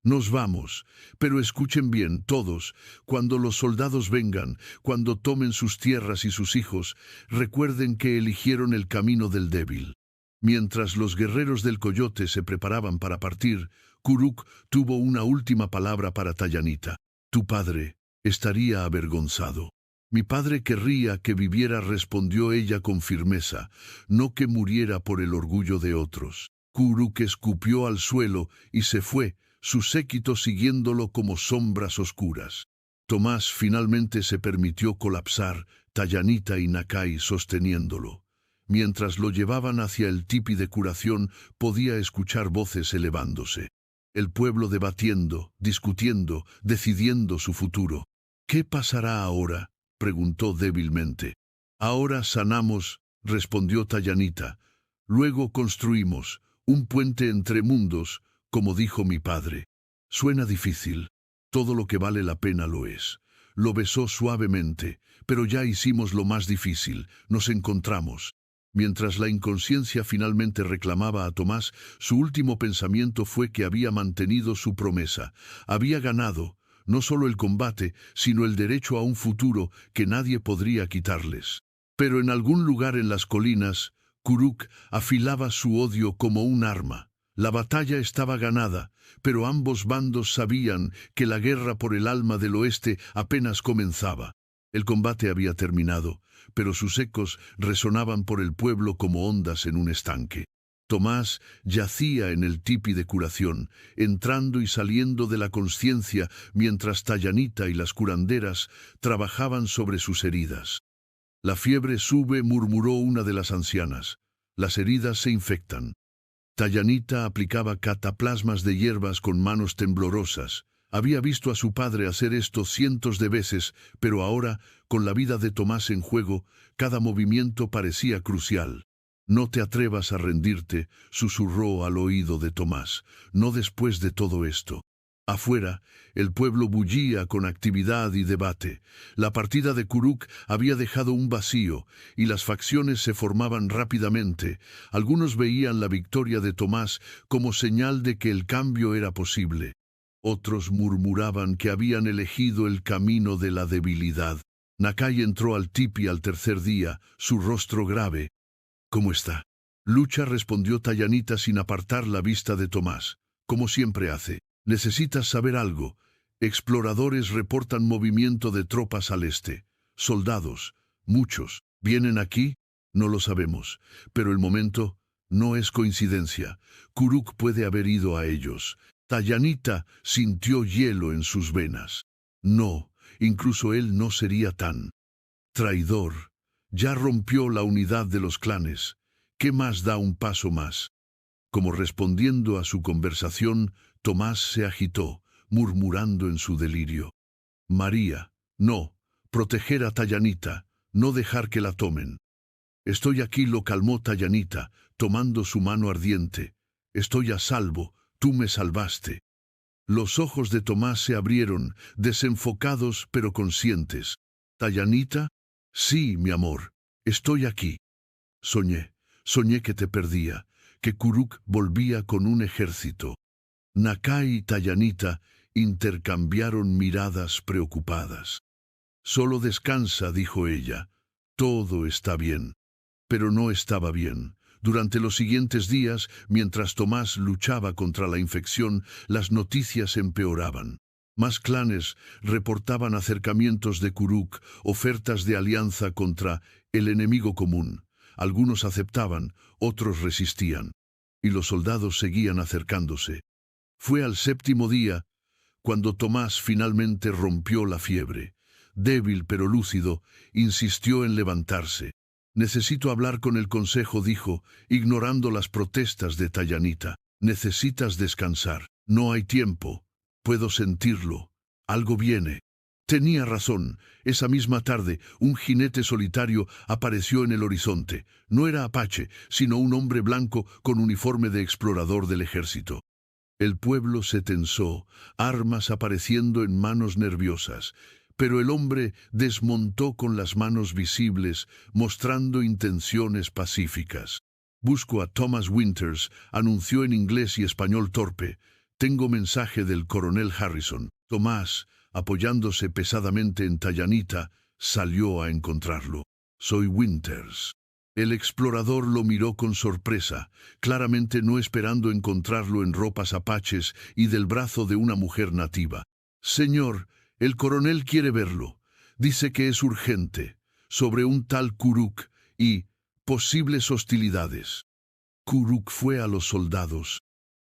«Nos vamos, pero escuchen bien, todos, cuando los soldados vengan, cuando tomen sus tierras y sus hijos, recuerden que eligieron el camino del débil». Mientras los guerreros del Coyote se preparaban para partir, Kuruk tuvo una última palabra para Tayanita. «Tu padre estaría avergonzado». «Mi padre querría que viviera», respondió ella con firmeza, «no que muriera por el orgullo de otros». Kuruk escupió al suelo y se fue, su séquito siguiéndolo como sombras oscuras. Tomás finalmente se permitió colapsar, Tayanita y Nakai sosteniéndolo. Mientras lo llevaban hacia el tipi de curación, podía escuchar voces elevándose. El pueblo debatiendo, discutiendo, decidiendo su futuro. «¿Qué pasará ahora?», preguntó débilmente. «Ahora sanamos», respondió Tayanita. «Luego construimos un puente entre mundos, como dijo mi padre». «Suena difícil. Todo lo que vale la pena lo es». Lo besó suavemente. «Pero ya hicimos lo más difícil. Nos encontramos». Mientras la inconsciencia finalmente reclamaba a Tomás, su último pensamiento fue que había mantenido su promesa. Había ganado, no solo el combate, sino el derecho a un futuro que nadie podría quitarles. Pero en algún lugar en las colinas, Kuruk afilaba su odio como un arma. La batalla estaba ganada, pero ambos bandos sabían que la guerra por el alma del oeste apenas comenzaba. El combate había terminado, pero sus ecos resonaban por el pueblo como ondas en un estanque. Tomás yacía en el tipi de curación, entrando y saliendo de la consciencia mientras Tayanita y las curanderas trabajaban sobre sus heridas. La fiebre sube, murmuró una de las ancianas. Las heridas se infectan. Tayanita aplicaba cataplasmas de hierbas con manos temblorosas. Había visto a su padre hacer esto cientos de veces, pero ahora, con la vida de Tomás en juego, cada movimiento parecía crucial. No te atrevas a rendirte, susurró al oído de Tomás, no después de todo esto. Afuera, el pueblo bullía con actividad y debate. La partida de Kuruk había dejado un vacío, y las facciones se formaban rápidamente. Algunos veían la victoria de Tomás como señal de que el cambio era posible. Otros murmuraban que habían elegido el camino de la debilidad. Nakai entró al tipi al tercer día, su rostro grave. ¿Cómo está? Lucha, respondió Tayanita sin apartar la vista de Tomás. Como siempre hace. Necesitas saber algo. Exploradores reportan movimiento de tropas al este. Soldados, muchos. ¿Vienen aquí? No lo sabemos. Pero el momento no es coincidencia. Kuruk puede haber ido a ellos. Tayanita sintió hielo en sus venas. No, incluso él no sería tan traidor. Ya rompió la unidad de los clanes. ¿Qué más da un paso más? Como respondiendo a su conversación, Tomás se agitó, murmurando en su delirio. María, no, proteger a Tayanita, no dejar que la tomen. Estoy aquí, lo calmó Tayanita, tomando su mano ardiente. Estoy a salvo, tú me salvaste. Los ojos de Tomás se abrieron, desenfocados pero conscientes. ¿Tayanita? Sí, mi amor, estoy aquí. Soñé que te perdía, que Kuruk volvía con un ejército. Nakai y Tayanita intercambiaron miradas preocupadas. Solo descansa, dijo ella. Todo está bien. Pero no estaba bien. Durante los siguientes días, mientras Tomás luchaba contra la infección, las noticias empeoraban. Más clanes reportaban acercamientos de Kuruk, ofertas de alianza contra el enemigo común. Algunos aceptaban, otros resistían. Y los soldados seguían acercándose. Fue al séptimo día cuando Tomás finalmente rompió la fiebre. Débil pero lúcido, insistió en levantarse. Necesito hablar con el consejo, dijo, ignorando las protestas de Tayanita. Necesitas descansar. No hay tiempo. Puedo sentirlo. Algo viene. Tenía razón. Esa misma tarde, un jinete solitario apareció en el horizonte. No era Apache, sino un hombre blanco con uniforme de explorador del ejército. El pueblo se tensó, armas apareciendo en manos nerviosas. Pero el hombre desmontó con las manos visibles, mostrando intenciones pacíficas. Busco a Thomas Winters, anunció en inglés y español torpe. Tengo mensaje del coronel Harrison. Tomás, apoyándose pesadamente en Tayanita, salió a encontrarlo. Soy Winters. El explorador lo miró con sorpresa, claramente no esperando encontrarlo en ropas apaches y del brazo de una mujer nativa. Señor, el coronel quiere verlo. Dice que es urgente, sobre un tal Kuruk y posibles hostilidades. Kuruk fue a los soldados.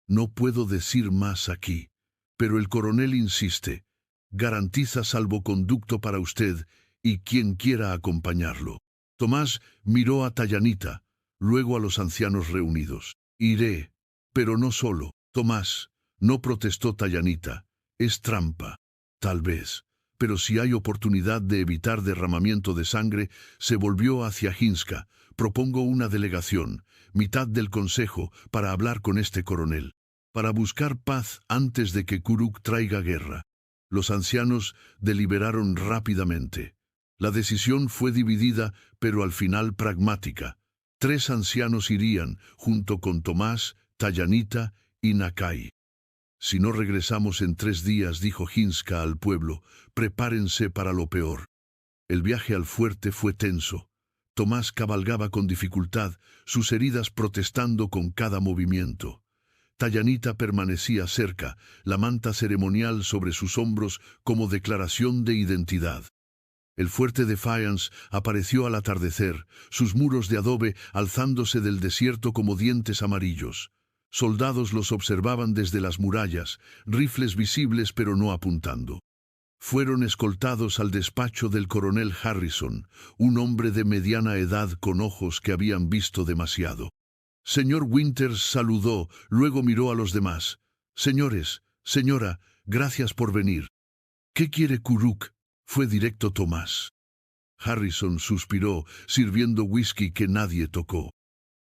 No puedo decir más aquí, pero el coronel insiste. Garantiza salvoconducto para usted y quien quiera acompañarlo. Tomás miró a Tayanita, luego a los ancianos reunidos. Iré, pero no solo. Tomás, no protestó Tayanita. Es trampa. Tal vez. Pero si hay oportunidad de evitar derramamiento de sangre, se volvió hacia Hinska. Propongo una delegación, mitad del consejo, para hablar con este coronel. Para buscar paz antes de que Kuruk traiga guerra. Los ancianos deliberaron rápidamente. La decisión fue dividida, pero al final pragmática. 3 ancianos irían, junto con Tomás, Tayanita y Nakai. Si no regresamos en 3 días, dijo Hinska al pueblo, prepárense para lo peor. El viaje al fuerte fue tenso. Tomás cabalgaba con dificultad, sus heridas protestando con cada movimiento. Tayanita permanecía cerca, la manta ceremonial sobre sus hombros como declaración de identidad. El fuerte Defiance apareció al atardecer, sus muros de adobe alzándose del desierto como dientes amarillos. Soldados los observaban desde las murallas, rifles visibles pero no apuntando. Fueron escoltados al despacho del coronel Harrison, un hombre de mediana edad con ojos que habían visto demasiado. Señor Winters saludó, luego miró a los demás. Señores, señora, gracias por venir. ¿Qué quiere Kuruk? Fue directo Tomás. Harrison suspiró, sirviendo whisky que nadie tocó.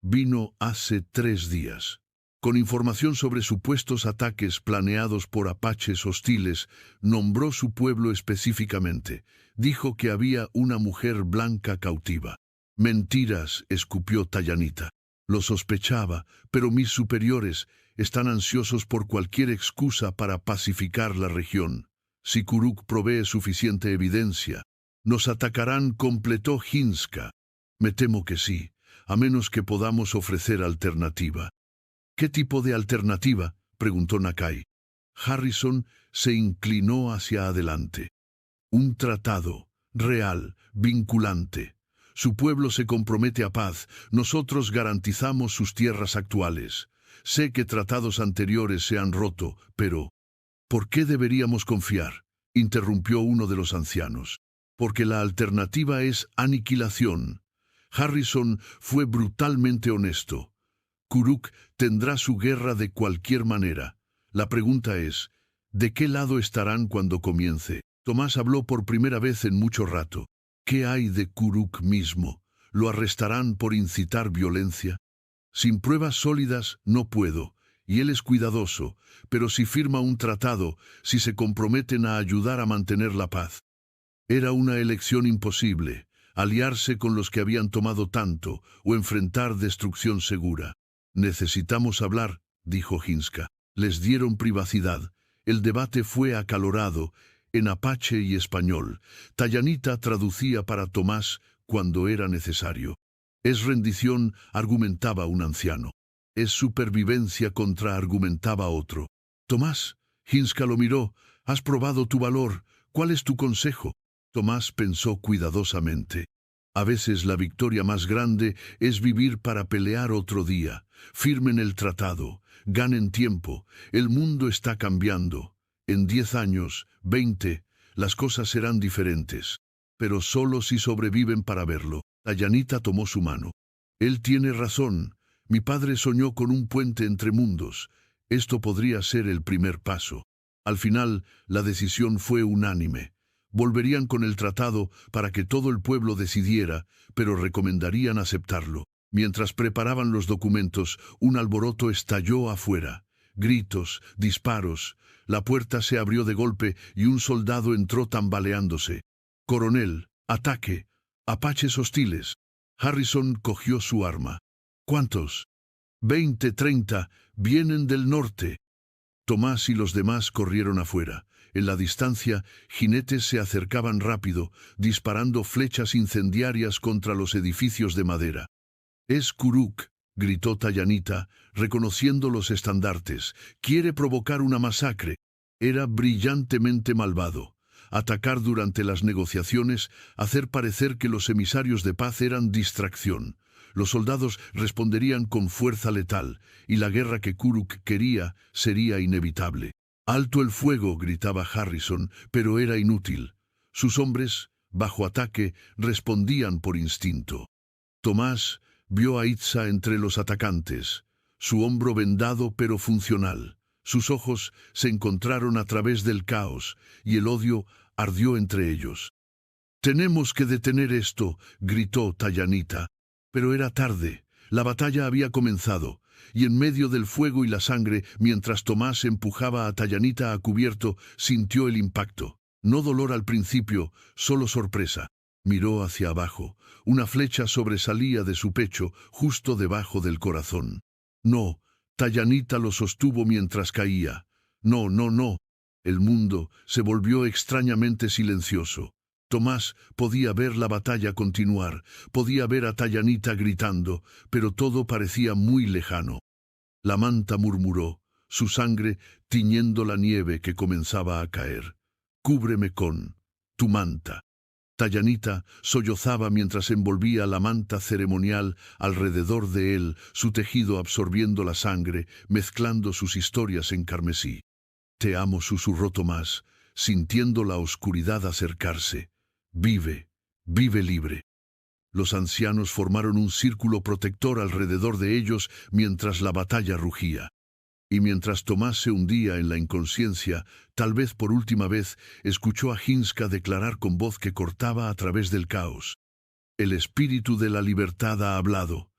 Vino hace 3 días. Con información sobre supuestos ataques planeados por apaches hostiles, nombró su pueblo específicamente. Dijo que había una mujer blanca cautiva. Mentiras, escupió Tayanita. Lo sospechaba, pero mis superiores están ansiosos por cualquier excusa para pacificar la región. Si Kuruk provee suficiente evidencia, nos atacarán, completó Hinska. Me temo que sí, a menos que podamos ofrecer alternativa. ¿Qué tipo de alternativa?, preguntó Nakai. Harrison se inclinó hacia adelante. Un tratado, real, vinculante. Su pueblo se compromete a paz, nosotros garantizamos sus tierras actuales. Sé que tratados anteriores se han roto, pero ¿por qué deberíamos confiar?, interrumpió uno de los ancianos. Porque la alternativa es aniquilación. Harrison fue brutalmente honesto. Kuruk tendrá su guerra de cualquier manera. La pregunta es, ¿de qué lado estarán cuando comience? Tomás habló por primera vez en mucho rato. ¿Qué hay de Kuruk mismo? ¿Lo arrestarán por incitar violencia? Sin pruebas sólidas no puedo, y él es cuidadoso, pero si firma un tratado, si se comprometen a ayudar a mantener la paz. Era una elección imposible, aliarse con los que habían tomado tanto o enfrentar destrucción segura. Necesitamos hablar, dijo Hinska. Les dieron privacidad. El debate fue acalorado, en apache y español. Tayanita traducía para Tomás cuando era necesario. Es rendición, argumentaba un anciano. Es supervivencia, contraargumentaba otro. Tomás, Hinska lo miró, has probado tu valor, ¿cuál es tu consejo? Tomás pensó cuidadosamente. A veces la victoria más grande es vivir para pelear otro día. Firmen el tratado, ganen tiempo, el mundo está cambiando. En 10 años, 20, las cosas serán diferentes. Pero solo si sobreviven para verlo. Tayanita tomó su mano. Él tiene razón. Mi padre soñó con un puente entre mundos. Esto podría ser el primer paso. Al final, la decisión fue unánime. Volverían con el tratado para que todo el pueblo decidiera, pero recomendarían aceptarlo. Mientras preparaban los documentos, un alboroto estalló afuera. Gritos, disparos. La puerta se abrió de golpe y un soldado entró tambaleándose. «Coronel, ataque. Apaches hostiles». Harrison cogió su arma. «¿Cuántos?» 20, 30. Vienen del norte». Tomás y los demás corrieron afuera. En la distancia, jinetes se acercaban rápido, disparando flechas incendiarias contra los edificios de madera. «Es Kuruk», gritó Tayanita, reconociendo los estandartes. «Quiere provocar una masacre». Era brillantemente malvado. Atacar durante las negociaciones, hacer parecer que los emisarios de paz eran distracción. Los soldados responderían con fuerza letal, y la guerra que Kuruk quería sería inevitable. «Alto el fuego», gritaba Harrison, pero era inútil. Sus hombres, bajo ataque, respondían por instinto. Tomás vio a Itza entre los atacantes, su hombro vendado pero funcional. Sus ojos se encontraron a través del caos, y el odio ardió entre ellos. «Tenemos que detener esto», gritó Tayanita. Pero era tarde. La batalla había comenzado, y en medio del fuego y la sangre, mientras Tomás empujaba a Tayanita a cubierto, sintió el impacto. No dolor al principio, solo sorpresa. Miró hacia abajo. Una flecha sobresalía de su pecho, justo debajo del corazón. «No», Tayanita lo sostuvo mientras caía. «No, no, no». El mundo se volvió extrañamente silencioso. Tomás podía ver la batalla continuar, podía ver a Tayanita gritando, pero todo parecía muy lejano. La manta murmuró, su sangre tiñendo la nieve que comenzaba a caer. «Cúbreme con tu manta». Tayanita sollozaba mientras envolvía la manta ceremonial alrededor de él, su tejido absorbiendo la sangre, mezclando sus historias en carmesí. «Te amo», susurró Tomás, sintiendo la oscuridad acercarse. «Vive, vive libre». Los ancianos formaron un círculo protector alrededor de ellos mientras la batalla rugía. Y mientras Tomás se hundía en la inconsciencia, tal vez por última vez, escuchó a Hinska declarar con voz que cortaba a través del caos: «El espíritu de la libertad ha hablado.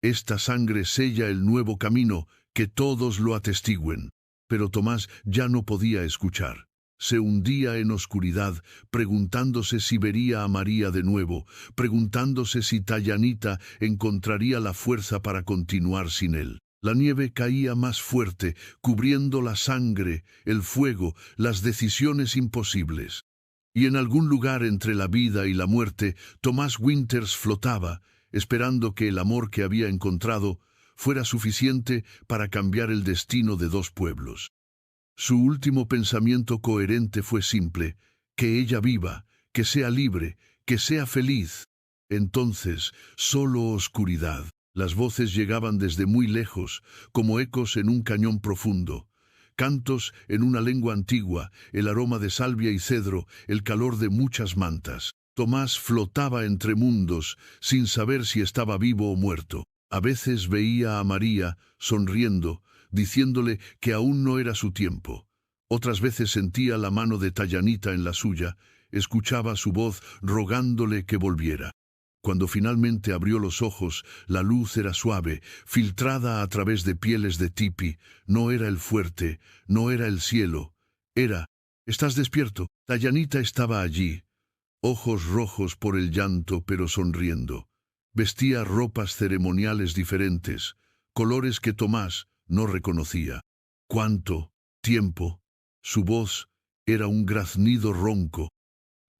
Esta sangre sella el nuevo camino, que todos lo atestiguen». Pero Tomás ya no podía escuchar. Se hundía en oscuridad, preguntándose si vería a María de nuevo, preguntándose si Tayanita encontraría la fuerza para continuar sin él. La nieve caía más fuerte, cubriendo la sangre, el fuego, las decisiones imposibles. Y en algún lugar entre la vida y la muerte, Tomás Winters flotaba, esperando que el amor que había encontrado fuera suficiente para cambiar el destino de dos pueblos. Su último pensamiento coherente fue simple: que ella viva, que sea libre, que sea feliz. Entonces, solo oscuridad. Las voces llegaban desde muy lejos, como ecos en un cañón profundo. Cantos en una lengua antigua, el aroma de salvia y cedro, el calor de muchas mantas. Tomás flotaba entre mundos, sin saber si estaba vivo o muerto. A veces veía a María, sonriendo, diciéndole que aún no era su tiempo. Otras veces sentía la mano de Tayanita en la suya, escuchaba su voz rogándole que volviera. Cuando finalmente abrió los ojos, la luz era suave, filtrada a través de pieles de tipi. No era el fuerte, no era el cielo. Era: «¿Estás despierto?» Tayanita estaba allí, ojos rojos por el llanto, pero sonriendo. Vestía ropas ceremoniales diferentes, colores que Tomás no reconocía. «¿Cuánto tiempo?» Su voz era un graznido ronco.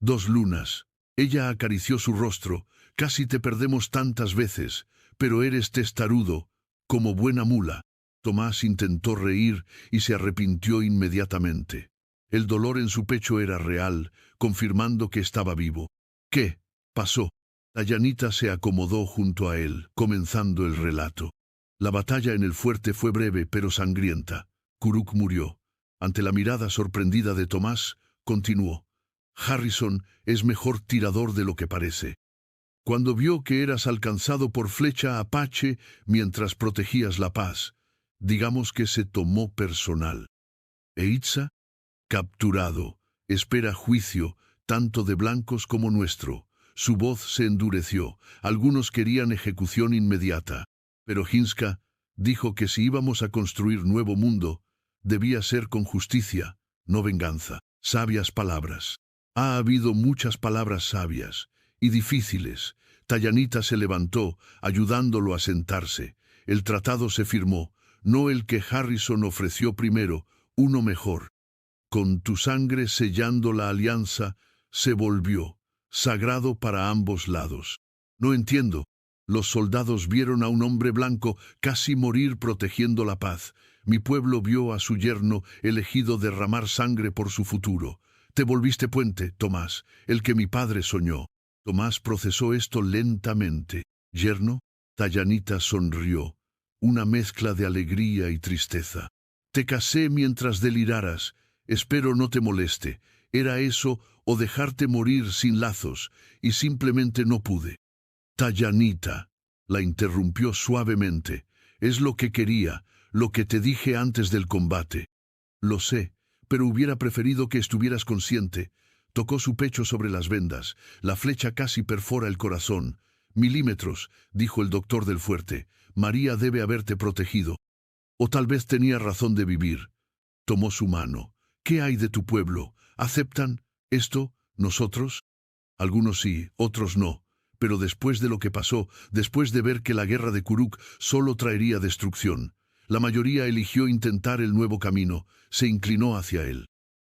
«2 lunas». Ella acarició su rostro. «Casi te perdemos tantas veces, pero eres testarudo, como buena mula». Tomás intentó reír y se arrepintió inmediatamente. El dolor en su pecho era real, confirmando que estaba vivo. «¿Qué pasó?» Tayanita se acomodó junto a él, comenzando el relato. «La batalla en el fuerte fue breve pero sangrienta. Kuruk murió». Ante la mirada sorprendida de Tomás, continuó: «Harrison es mejor tirador de lo que parece. Cuando vio que eras alcanzado por flecha apache mientras protegías la paz, digamos que se tomó personal. Eitza, capturado, espera juicio, tanto de blancos como nuestro». Su voz se endureció. Algunos querían ejecución inmediata. Pero Hinska dijo que si íbamos a construir nuevo mundo, debía ser con justicia, no venganza. Sabias palabras. Ha habido muchas palabras sabias y difíciles. Tayanita se levantó, ayudándolo a sentarse. El tratado se firmó, no el que Harrison ofreció primero, uno mejor. Con tu sangre sellando la alianza, se volvió sagrado para ambos lados. No entiendo. Los soldados vieron a un hombre blanco casi morir protegiendo la paz. Mi pueblo vio a su yerno elegido derramar sangre por su futuro. Te volviste puente, Tomás, el que mi padre soñó. Tomás procesó esto lentamente. ¿Yerno? Tayanita sonrió, una mezcla de alegría y tristeza. Te casé mientras deliraras. Espero no te moleste. Era eso o dejarte morir sin lazos, y simplemente no pude. Tayanita, la interrumpió suavemente. Es lo que quería, lo que te dije antes del combate. Lo sé, pero hubiera preferido que estuvieras consciente. Tocó su pecho sobre las vendas. La flecha casi perfora el corazón. «Milímetros», dijo el doctor del fuerte. «María debe haberte protegido. O tal vez tenía razón de vivir». Tomó su mano. «¿Qué hay de tu pueblo? ¿Aceptan esto, nosotros?» Algunos sí, otros no. Pero después de lo que pasó, después de ver que la guerra de Kuruk solo traería destrucción, la mayoría eligió intentar el nuevo camino, se inclinó hacia él.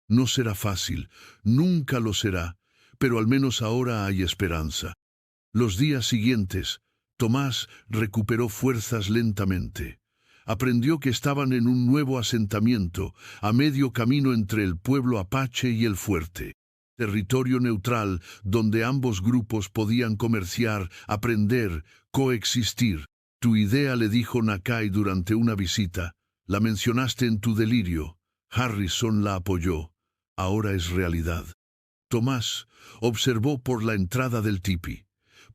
No será fácil, nunca lo será, pero al menos ahora hay esperanza. Los días siguientes, Tomás recuperó fuerzas lentamente. Aprendió que estaban en un nuevo asentamiento, a medio camino entre el pueblo apache y el fuerte. Territorio neutral donde ambos grupos podían comerciar, aprender, coexistir. Tu idea, le dijo Nakai durante una visita. La mencionaste en tu delirio. Harrison la apoyó. Ahora es realidad. Tomás observó por la entrada del tipi.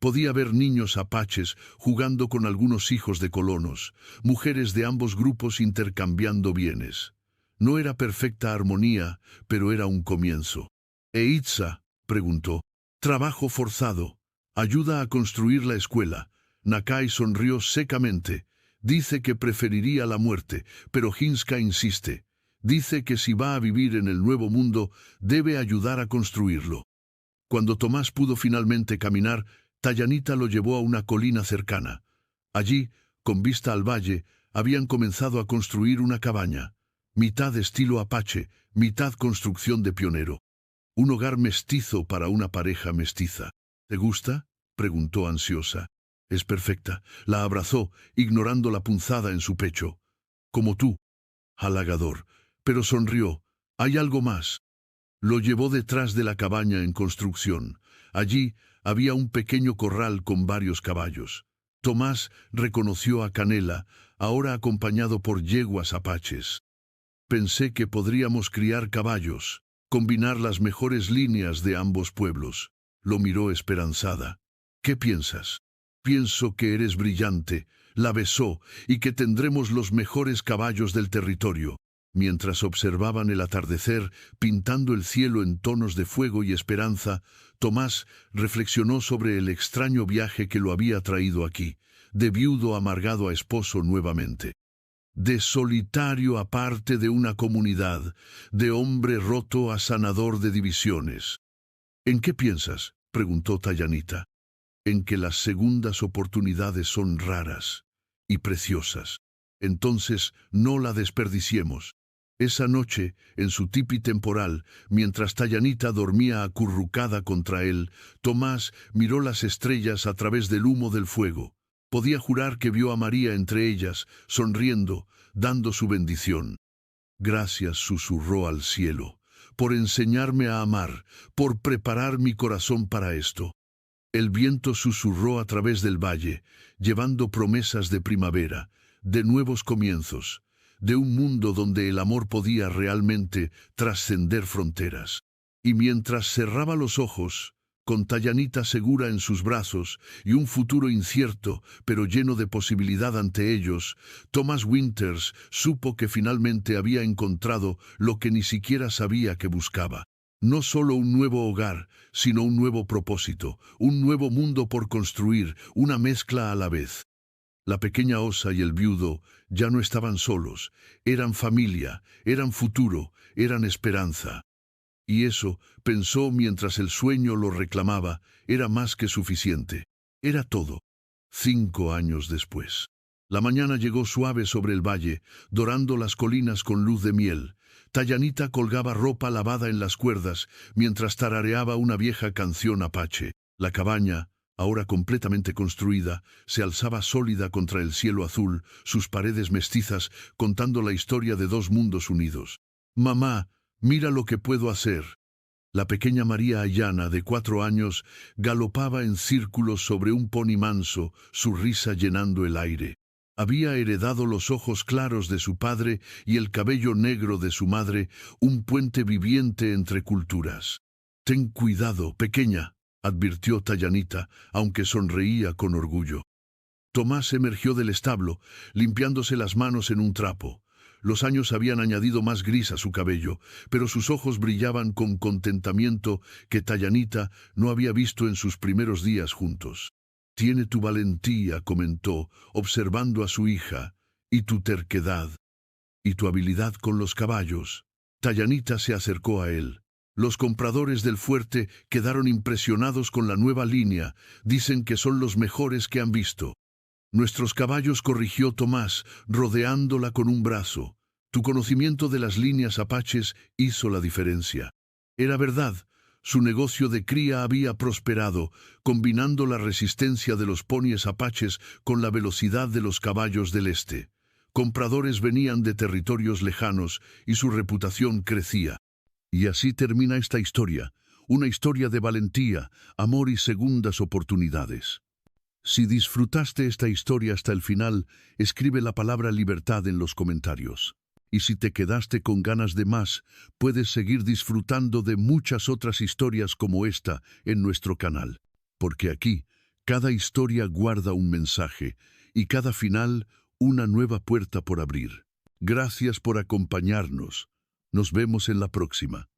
Podía ver niños apaches jugando con algunos hijos de colonos, mujeres de ambos grupos intercambiando bienes. No era perfecta armonía, pero era un comienzo. «Eitza», preguntó, «trabajo forzado. Ayuda a construir la escuela». Nakai sonrió secamente. Dice que preferiría la muerte, pero Hinska insiste. Dice que si va a vivir en el nuevo mundo, debe ayudar a construirlo. Cuando Tomás pudo finalmente caminar, Tayanita lo llevó a una colina cercana. Allí, con vista al valle, habían comenzado a construir una cabaña. Mitad estilo apache, mitad construcción de pionero. Un hogar mestizo para una pareja mestiza. «¿Te gusta?», preguntó ansiosa. «Es perfecta». La abrazó, ignorando la punzada en su pecho. «Como tú». Halagador. Pero sonrió. «Hay algo más». Lo llevó detrás de la cabaña en construcción. Allí había un pequeño corral con varios caballos. Tomás reconoció a Canela, ahora acompañado por yeguas apaches. «Pensé que podríamos criar caballos, combinar las mejores líneas de ambos pueblos». Lo miró esperanzada. «¿Qué piensas?». «Pienso que eres brillante». La besó, «y que tendremos los mejores caballos del territorio». Mientras observaban el atardecer, pintando el cielo en tonos de fuego y esperanza, Tomás reflexionó sobre el extraño viaje que lo había traído aquí, de viudo amargado a esposo nuevamente. De solitario a parte de una comunidad, de hombre roto a sanador de divisiones. «¿En qué piensas?», preguntó Tayanita. «En que las segundas oportunidades son raras y preciosas. Entonces no la desperdiciemos». Esa noche, en su tipi temporal, mientras Tayanita dormía acurrucada contra él, Tomás miró las estrellas a través del humo del fuego. Podía jurar que vio a María entre ellas, sonriendo, dando su bendición. «Gracias», susurró al cielo, «por enseñarme a amar, por preparar mi corazón para esto». El viento susurró a través del valle, llevando promesas de primavera, de nuevos comienzos, de un mundo donde el amor podía realmente trascender fronteras. Y mientras cerraba los ojos, con Tayanita segura en sus brazos y un futuro incierto pero lleno de posibilidad ante ellos, Thomas Winters supo que finalmente había encontrado lo que ni siquiera sabía que buscaba. No solo un nuevo hogar, sino un nuevo propósito, un nuevo mundo por construir, una mezcla a la vez. La pequeña osa y el viudo ya no estaban solos, eran familia, eran futuro, eran esperanza. Y eso, pensó mientras el sueño lo reclamaba, era más que suficiente. Era todo. 5 años después. La mañana llegó suave sobre el valle, dorando las colinas con luz de miel. Tayanita colgaba ropa lavada en las cuerdas, mientras tarareaba una vieja canción apache. La cabaña, ahora completamente construida, se alzaba sólida contra el cielo azul, sus paredes mestizas, contando la historia de 2 mundos unidos. «Mamá, mira lo que puedo hacer». La pequeña María Ayana, de 4 años, galopaba en círculos sobre un poni manso, su risa llenando el aire. Había heredado los ojos claros de su padre y el cabello negro de su madre, un puente viviente entre culturas. «Ten cuidado, pequeña», advirtió Tayanita, aunque sonreía con orgullo. Tomás emergió del establo, limpiándose las manos en un trapo. Los años habían añadido más gris a su cabello, pero sus ojos brillaban con contentamiento que Tayanita no había visto en sus primeros días juntos. «Tiene tu valentía», comentó, observando a su hija, «y tu terquedad, y tu habilidad con los caballos». Tayanita se acercó a él. «Los compradores del fuerte quedaron impresionados con la nueva línea. Dicen que son los mejores que han visto». «Nuestros caballos», corrigió Tomás, rodeándola con un brazo. «Tu conocimiento de las líneas apaches hizo la diferencia». Era verdad. Su negocio de cría había prosperado, combinando la resistencia de los ponies apaches con la velocidad de los caballos del este. Compradores venían de territorios lejanos y su reputación crecía. Y así termina esta historia, una historia de valentía, amor y segundas oportunidades. Si disfrutaste esta historia hasta el final, escribe la palabra libertad en los comentarios. Y si te quedaste con ganas de más, puedes seguir disfrutando de muchas otras historias como esta en nuestro canal. Porque aquí, cada historia guarda un mensaje y cada final una nueva puerta por abrir. Gracias por acompañarnos. Nos vemos en la próxima.